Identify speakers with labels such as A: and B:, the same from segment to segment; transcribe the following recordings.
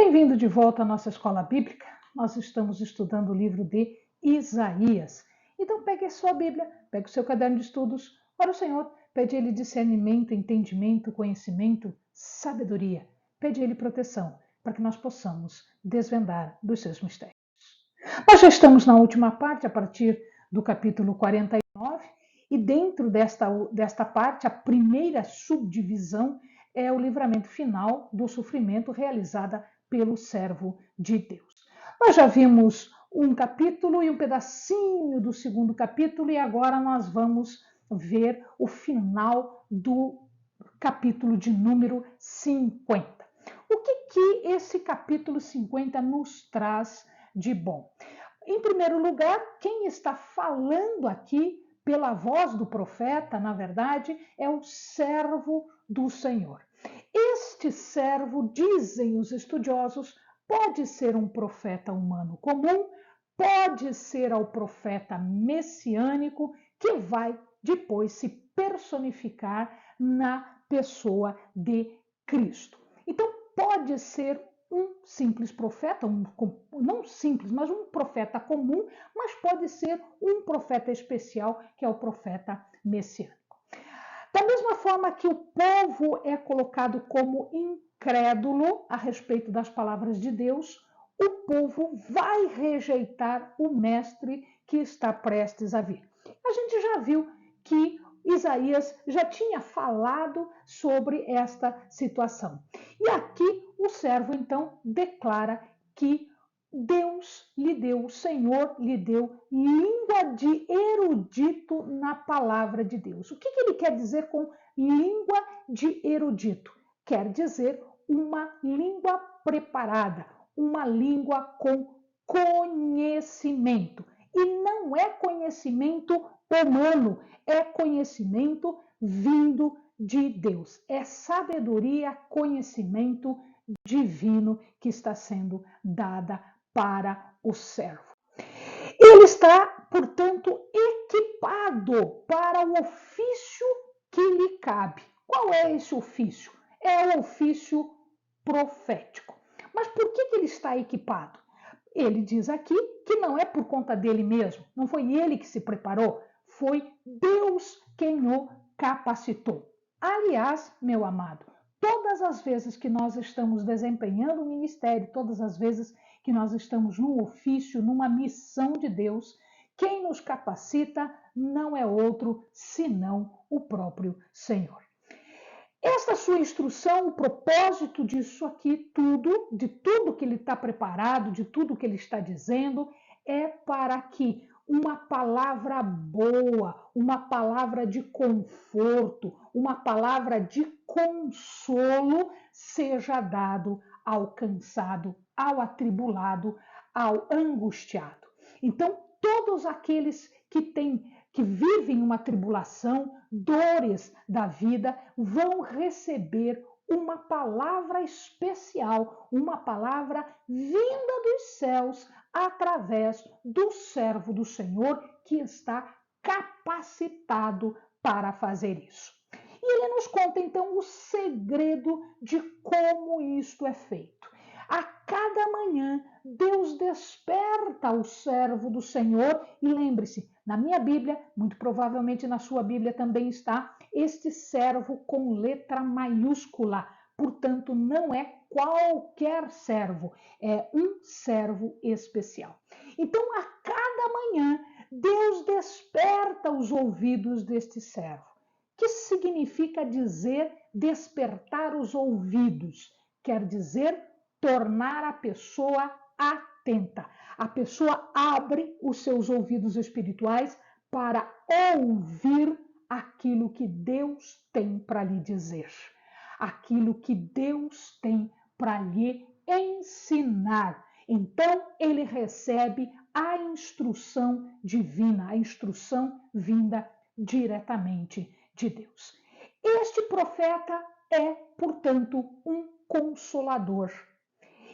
A: Bem-vindo de volta à nossa escola bíblica. Nós estamos estudando o livro de Isaías. Então pegue a sua Bíblia, pegue o seu caderno de estudos, ora o Senhor, pede a Ele discernimento, entendimento, conhecimento, sabedoria. Pede a Ele proteção, para que nós possamos desvendar dos seus mistérios. Nós já estamos na última parte, a partir do capítulo 49, e dentro desta parte, a primeira subdivisão é o livramento final do sofrimento realizada pelo servo de Deus. Nós já vimos um capítulo e um pedacinho do segundo capítulo, e agora nós vamos ver o final do capítulo de número 50. O que esse capítulo 50 nos traz de bom? Em primeiro lugar, quem está falando aqui pela voz do profeta, na verdade, é o servo do Senhor. Este servo, dizem os estudiosos, pode ser um profeta humano comum, pode ser o profeta messiânico que vai depois se personificar na pessoa de Cristo. Então, pode ser um simples profeta, não simples, mas um profeta comum, mas pode ser um profeta especial, que é o profeta messiânico. Da mesma forma que o povo é colocado como incrédulo a respeito das palavras de Deus, o povo vai rejeitar o mestre que está prestes a vir. A gente já viu que Isaías já tinha falado sobre esta situação. E aqui o servo então declara que Deus lhe deu, o Senhor lhe deu língua de erudito na palavra de Deus. O que ele quer dizer com língua de erudito? Quer dizer uma língua preparada, uma língua com conhecimento. E não é conhecimento humano, é conhecimento vindo de Deus. É sabedoria, conhecimento divino que está sendo dada para o servo. Ele está, portanto, equipado para o ofício que lhe cabe. Qual é esse ofício? É o ofício profético. Mas por que ele está equipado? Ele diz aqui que não é por conta dele mesmo, não foi ele que se preparou, foi Deus quem o capacitou. Aliás, meu amado, todas as vezes que nós estamos desempenhando o ministério, todas as vezes que nós estamos num ofício, numa missão de Deus, quem nos capacita não é outro senão o próprio Senhor. Esta sua instrução, o propósito disso aqui tudo, de tudo que ele está preparado, de tudo que ele está dizendo, é para que uma palavra boa, uma palavra de conforto, uma palavra de consolo seja dado ao cansado, ao atribulado, ao angustiado. Então, todos aqueles que vivem uma tribulação, dores da vida, vão receber uma palavra especial, uma palavra vinda dos céus através do servo do Senhor que está capacitado para fazer isso. E ele nos conta então o segredo de como isto é feito. A cada manhã, Deus desperta o servo do Senhor e lembre-se, na minha Bíblia, muito provavelmente na sua Bíblia também está, este servo com letra maiúscula. Portanto, não é qualquer servo, é um servo especial. Então, a cada manhã, Deus desperta os ouvidos deste servo. O que significa dizer despertar os ouvidos? Quer dizer tornar a pessoa atenta. A pessoa abre os seus ouvidos espirituais para ouvir aquilo que Deus tem para lhe dizer, aquilo que Deus tem para lhe ensinar. Então, ele recebe a instrução divina, a instrução vinda diretamente de Deus. Este profeta é, portanto, um consolador.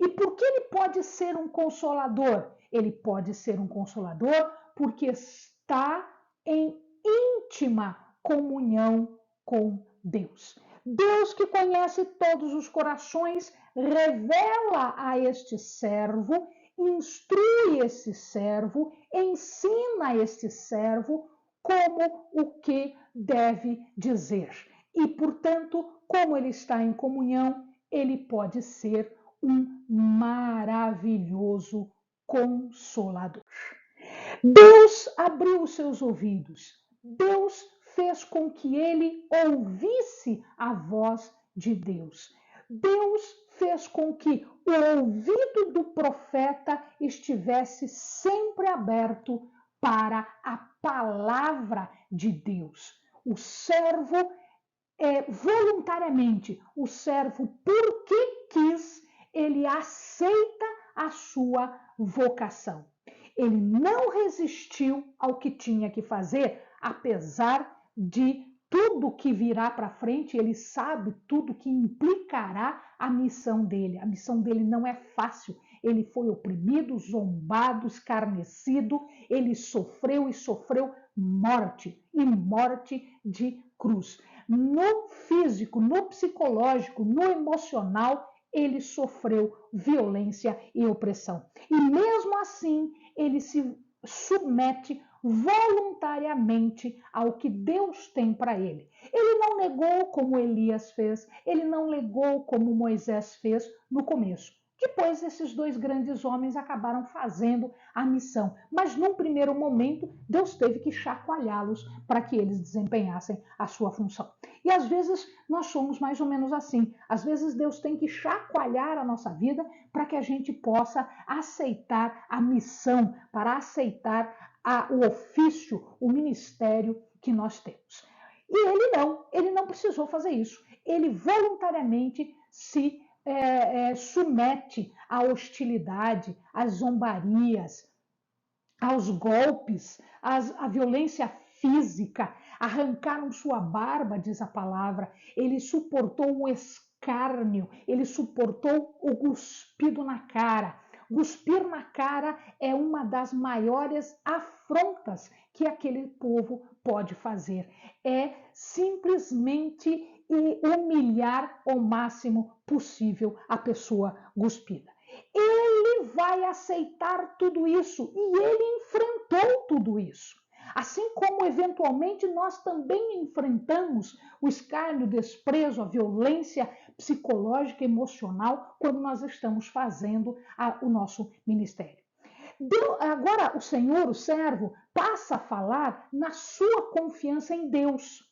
A: E por que ele pode ser um consolador? Ele pode ser um consolador porque está em íntima comunhão com Deus. Deus que conhece todos os corações revela a este servo, instrui esse servo, ensina este servo como o que deve dizer. E, portanto, como ele está em comunhão, ele pode ser um maravilhoso consolador. Deus abriu os seus ouvidos. Deus fez com que ele ouvisse a voz de Deus. Deus fez com que o ouvido do profeta estivesse sempre aberto para a palavra de Deus. O servo, voluntariamente, o servo, porque quis, ele aceita a sua vocação. Ele não resistiu ao que tinha que fazer, apesar de tudo que virá para frente, ele sabe tudo que implicará a missão dele. A missão dele não é fácil. Ele foi oprimido, zombado, escarnecido, ele sofreu e sofreu morte, e morte de cruz. No físico, no psicológico, no emocional, ele sofreu violência e opressão. E mesmo assim, ele se submete voluntariamente ao que Deus tem para ele. Ele não negou como Elias fez, ele não negou como Moisés fez no começo. Depois, esses dois grandes homens acabaram fazendo a missão. Mas, num primeiro momento, Deus teve que chacoalhá-los para que eles desempenhassem a sua função. E, às vezes, nós somos mais ou menos assim. Às vezes, Deus tem que chacoalhar a nossa vida para que a gente possa aceitar a missão, para aceitar o ofício, o ministério que nós temos. E ele não precisou fazer isso. Ele voluntariamente se submete à hostilidade, às zombarias, aos golpes, à violência física. Arrancaram sua barba, diz a palavra. Ele suportou o escárnio, ele suportou o cuspido na cara. Cuspir na cara é uma das maiores afrontas que aquele povo pode fazer. É simplesmente humilhar o máximo possível a pessoa cuspida. Ele vai aceitar tudo isso e ele enfrentou tudo isso. Assim como, eventualmente, nós também enfrentamos o escárnio, o desprezo, a violência psicológica e emocional quando nós estamos fazendo o nosso ministério. Agora, o Senhor, o servo, passa a falar na sua confiança em Deus,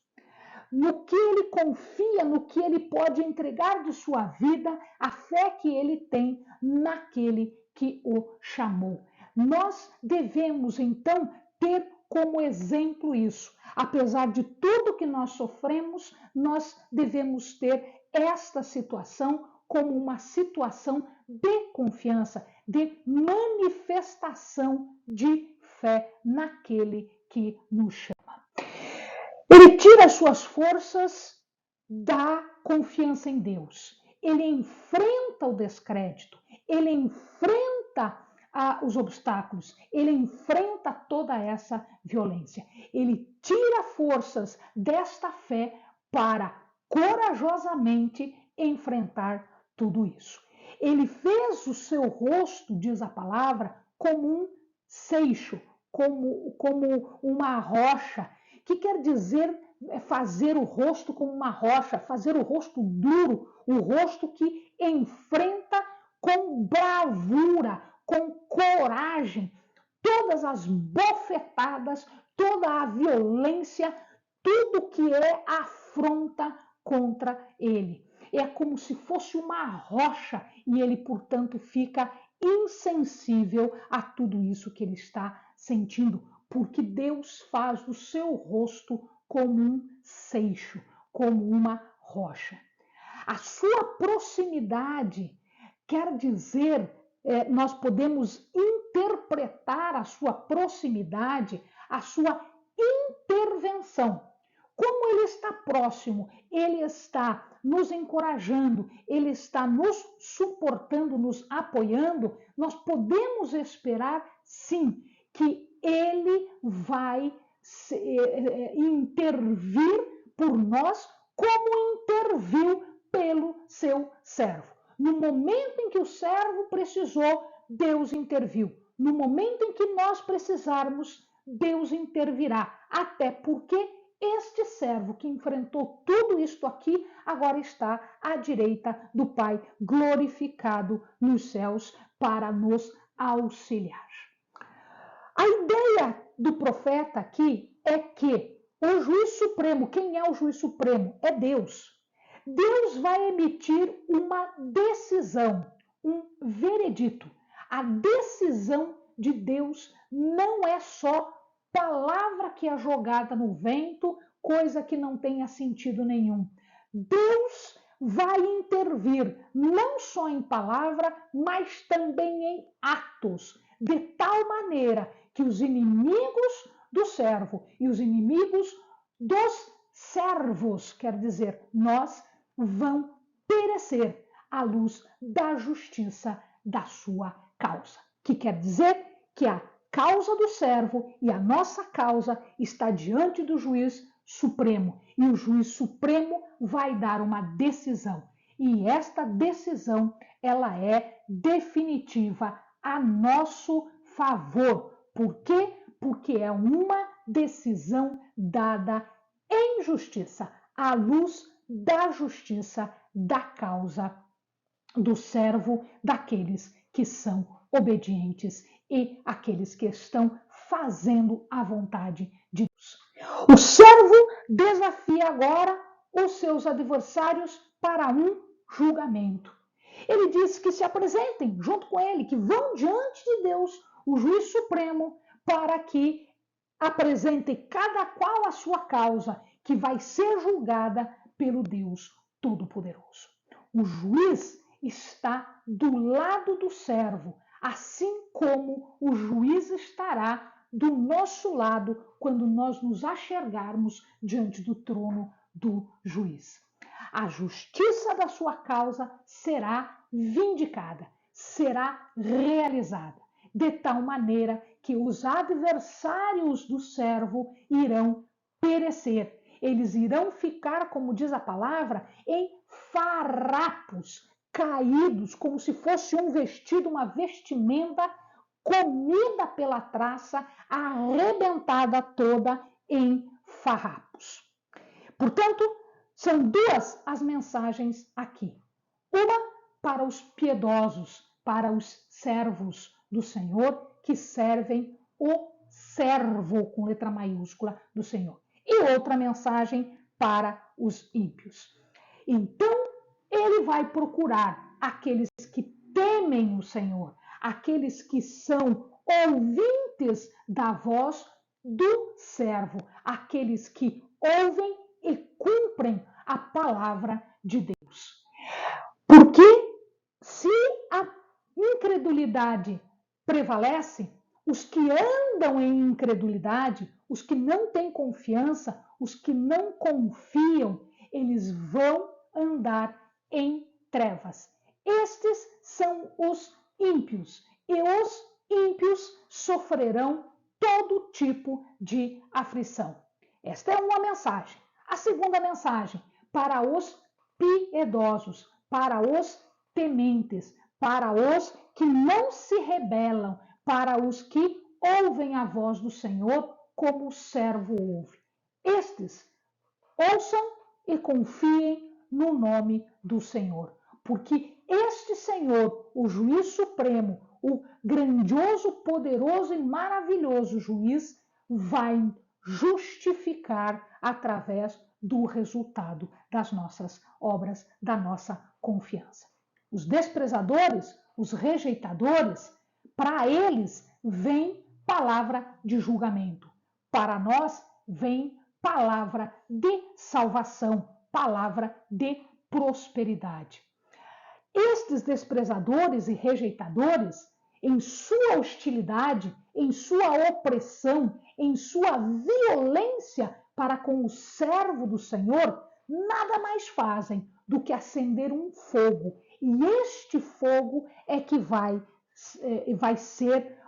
A: no que ele confia, no que ele pode entregar de sua vida, a fé que ele tem naquele que o chamou. Nós devemos, então, ter como exemplo isso. Apesar de tudo que nós sofremos, nós devemos ter esta situação como uma situação de confiança, de manifestação de fé naquele que nos chama. Ele tira as suas forças da confiança em Deus. Ele enfrenta o descrédito, ele enfrenta os obstáculos, ele enfrenta toda essa violência. Ele tira forças desta fé para corajosamente enfrentar tudo isso. Ele fez o seu rosto, diz a palavra, como um seixo, como uma rocha, que quer dizer fazer o rosto como uma rocha, fazer o rosto duro, o rosto que enfrenta com bravura, com coragem, todas as bofetadas, toda a violência, tudo que é afronta contra ele. É como se fosse uma rocha e ele, portanto, fica insensível a tudo isso que ele está sentindo, porque Deus faz o seu rosto como um seixo, como uma rocha. A sua proximidade quer dizer, nós podemos interpretar a sua proximidade, a sua intervenção. Como ele está próximo, ele está nos encorajando, ele está nos suportando, nos apoiando, nós podemos esperar, sim, que ele vai intervir por nós como interviu pelo seu servo. No momento em que o servo precisou, Deus interviu. No momento em que nós precisarmos, Deus intervirá. Até porque este servo que enfrentou tudo isto aqui, agora está à direita do Pai, glorificado nos céus, para nos auxiliar. A ideia do profeta aqui é que o juiz supremo, quem é o juiz supremo? É Deus. Deus vai emitir uma decisão, um veredito. A decisão de Deus não é só palavra que é jogada no vento, coisa que não tenha sentido nenhum. Deus vai intervir não só em palavra, mas também em atos, de tal maneira que os inimigos do servo e os inimigos dos servos, quer dizer, nós, vão perecer à luz da justiça da sua causa. Que quer dizer que a causa do servo e a nossa causa está diante do juiz supremo. E o juiz supremo vai dar uma decisão. E esta decisão, ela é definitiva a nosso favor. Por quê? Porque é uma decisão dada em justiça, à luz da justiça da causa do servo, daqueles que são obedientes e aqueles que estão fazendo a vontade de Deus. O servo desafia agora os seus adversários para um julgamento. Ele diz que se apresentem junto com ele, que vão diante de Deus, o juiz supremo, para que apresente cada qual a sua causa, que vai ser julgada pelo Deus Todo-Poderoso. O juiz está do lado do servo, assim como o juiz estará do nosso lado quando nós nos achegarmos diante do trono do juiz. A justiça da sua causa será vindicada, será realizada, de tal maneira que os adversários do servo irão perecer. Eles irão ficar, como diz a palavra, em farrapos, caídos, como se fosse um vestido, uma vestimenta comida pela traça, arrebentada toda em farrapos. Portanto, são duas as mensagens aqui. Uma para os piedosos, para os servos do Senhor, que servem o servo, com letra maiúscula, do Senhor. E outra mensagem para os ímpios. Então, ele vai procurar aqueles que temem o Senhor, aqueles que são ouvintes da voz do servo, aqueles que ouvem e cumprem a palavra de Deus. Porque se a incredulidade prevalece, os que andam em incredulidade, os que não têm confiança, os que não confiam, eles vão andar em trevas. Estes são os ímpios, e os ímpios sofrerão todo tipo de aflição. Esta é uma mensagem. A segunda mensagem, para os piedosos, para os tementes, para os que não se rebelam, para os que ouvem a voz do Senhor como o servo ouve. Estes ouçam e confiem no nome do Senhor, porque este Senhor, o juiz supremo, o grandioso, poderoso e maravilhoso juiz, vai justificar através do resultado das nossas obras, da nossa confiança. Os desprezadores, os rejeitadores, para eles vem palavra de julgamento. Para nós vem palavra de salvação, palavra de prosperidade. Estes desprezadores e rejeitadores, em sua hostilidade, em sua opressão, em sua violência para com o servo do Senhor, nada mais fazem do que acender um fogo. E este fogo é que vai ser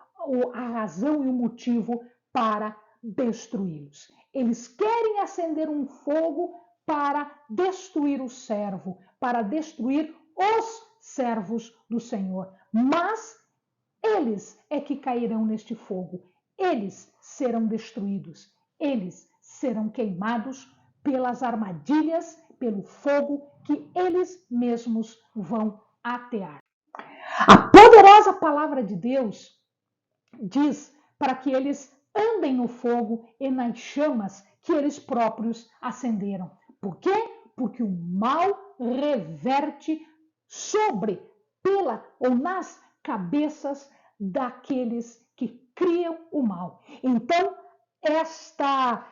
A: a razão e o motivo para destruí-los. Eles querem acender um fogo para destruir o servo, para destruir os servos do Senhor. Mas eles é que cairão neste fogo, eles serão destruídos, eles serão queimados pelas armadilhas, pelo fogo que eles mesmos vão atear. A poderosa palavra de Deus diz para que eles andem no fogo e nas chamas que eles próprios acenderam. Por quê? Porque o mal reverte sobre, pela ou nas cabeças daqueles que criam o mal. Então, esta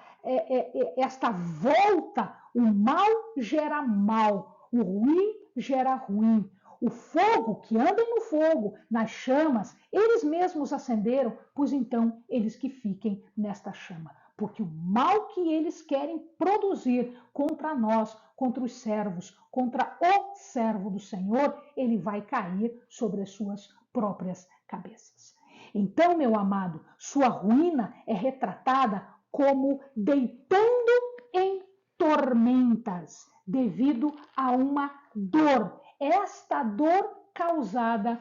A: volta, o mal gera mal, o ruim gera ruim. O fogo, que andem no fogo, nas chamas, eles mesmos acenderam, pois então eles que fiquem nesta chama. Porque o mal que eles querem produzir contra nós, contra os servos, contra o servo do Senhor, ele vai cair sobre as suas próprias cabeças. Então, meu amado, sua ruína é retratada como deitando em tormentas, devido a uma dor. Esta dor causada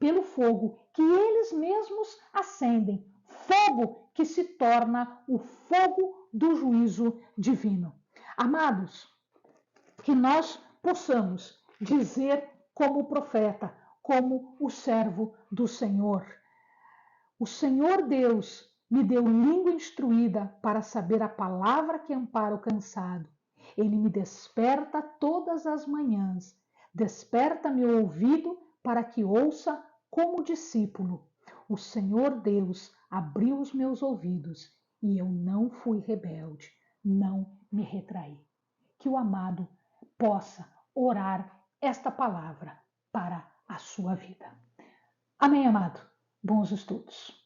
A: pelo fogo que eles mesmos acendem, fogo que se torna o fogo do juízo divino. Amados, que nós possamos dizer como profeta, como o servo do Senhor: o Senhor Deus me deu língua instruída para saber a palavra que ampara o cansado. Ele me desperta todas as manhãs. Desperta meu ouvido para que ouça como discípulo. O Senhor Deus abriu os meus ouvidos e eu não fui rebelde, não me retraí. Que o amado possa orar esta palavra para a sua vida. Amém, amado? Bons estudos.